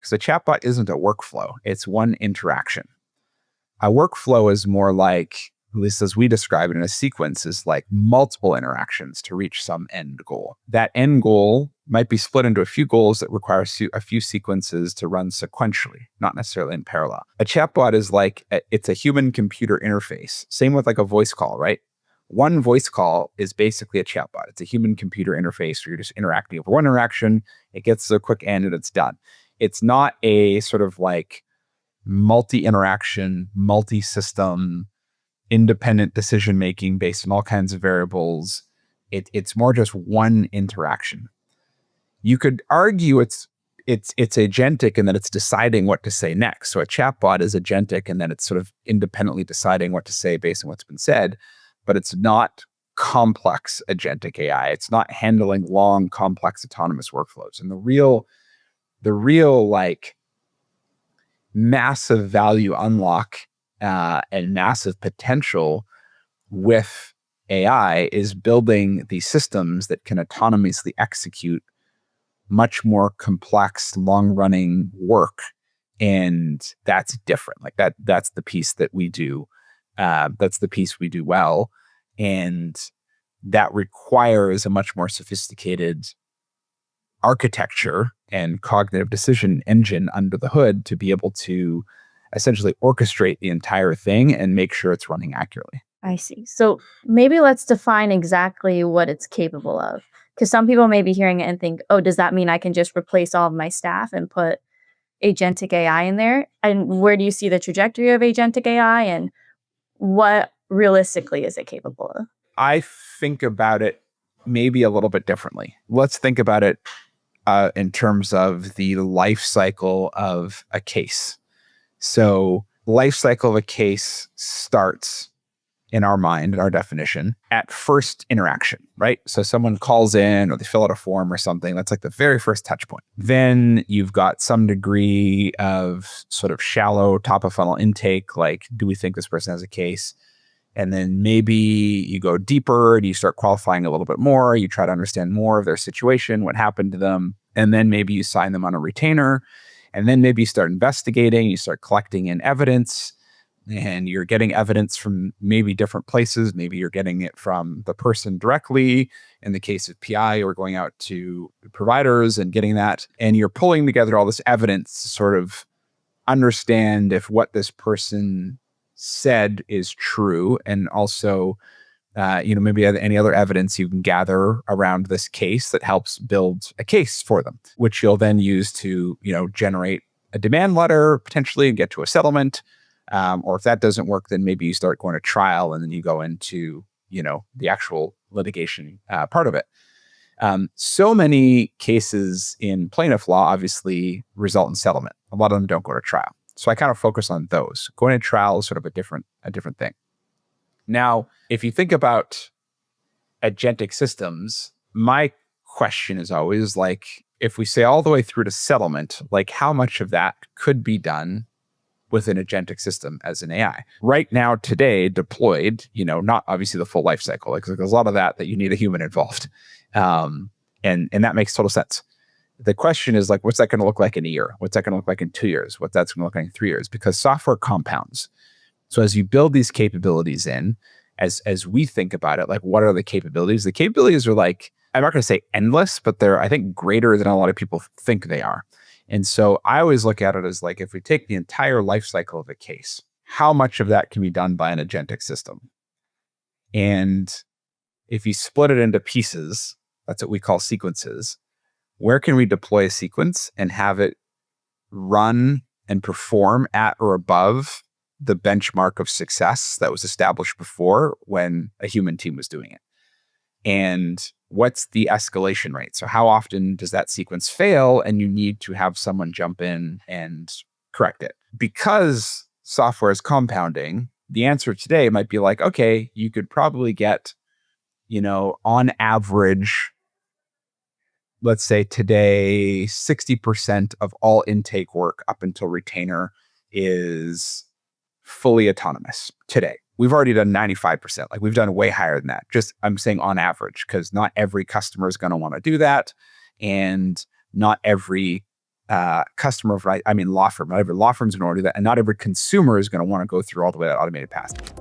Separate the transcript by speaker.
Speaker 1: Because a chatbot isn't a workflow. It's one interaction. A workflow is more like, at least as we describe it in a sequence, is like multiple interactions to reach some end goal. That end goal might be split into a few goals that require a few sequences to run sequentially, not necessarily in parallel. A chatbot is like, it's a human-computer interface. Same with like a voice call, right? One voice call is basically a chatbot. It's a human-computer interface where you're just interacting over one interaction, it gets to a quick end, and it's done. It's not a sort of like multi-interaction, multi-system, independent decision-making based on all kinds of variables. It's more just one interaction. You could argue it's agentic and that it's deciding what to say next. So a chatbot is agentic and then it's sort of independently deciding what to say based on what's been said, but it's not complex agentic AI. It's not handling long, complex autonomous workflows. And the real like massive value unlock and massive potential with AI is building these systems that can autonomously execute much more complex, long-running work. And that's different. Like that's the piece that we do. That's the piece we do well. And that requires a much more sophisticated architecture and cognitive decision engine under the hood to be able to essentially orchestrate the entire thing and make sure it's running accurately.
Speaker 2: I see. So maybe let's define exactly what it's capable of. Because some people may be hearing it and think, oh, does that mean I can just replace all of my staff and put agentic AI in there? And where do you see the trajectory of agentic AI and what realistically is it capable of?
Speaker 1: I think about it maybe a little bit differently. Let's think about it in terms of the life cycle of a case. So life cycle of a case starts in our mind, in our definition, at first interaction, right? So someone calls in or they fill out a form or something. That's like the very first touch point. Then you've got some degree of sort of shallow top of funnel intake, like, do we think this person has a case? And then maybe you go deeper and you start qualifying a little bit more. You try to understand more of their situation, what happened to them. And then maybe you sign them on a retainer. And then maybe you start investigating, you start collecting in evidence. And you're getting evidence from maybe different places. Maybe you're getting it from the person directly. In the case of PI, we're going out to providers and getting that. And you're pulling together all this evidence to sort of understand if what this person said is true. And also, maybe any other evidence you can gather around this case that helps build a case for them, which you'll then use to, generate a demand letter potentially and get to a settlement. Or if that doesn't work, then maybe you start going to trial and then you go into, the actual litigation part of it. So many cases in plaintiff law obviously result in settlement. A lot of them don't go to trial. So I kind of focus on those. Going to trial is sort of a different thing. Now, if you think about agentic systems, my question is always like, if we say all the way through to settlement, like how much of that could be done with an agentic system as an AI? Right now, today, deployed, not obviously the full life cycle. Like there's a lot of that you need a human involved. And that makes total sense. The question is like, what's that going to look like in a year? What's that going to look like in 2 years? What's that's going to look like in 3 years? Because software compounds. So as you build these capabilities in, as we think about it, like what are the capabilities? The capabilities are like, I'm not going to say endless, but they're, I think, greater than a lot of people think they are. And so I always look at it as like, if we take the entire life cycle of a case, how much of that can be done by an agentic system? And if you split it into pieces, that's what we call sequences. Where can we deploy a sequence and have it run and perform at or above the benchmark of success that was established before when a human team was doing it? And what's the escalation rate? So how often does that sequence fail and you need to have someone jump in and correct it? Because software is compounding, the answer today might be like, okay, you could probably get, on average, let's say today, 60% of all intake work up until retainer is fully autonomous today. We've already done 95%. Like we've done way higher than that. Just I'm saying on average, because not every customer is going to want to do that. And not every customer, I mean law firm, not every law firm is going to do that, and not every consumer is going to want to go through all the way that automated path.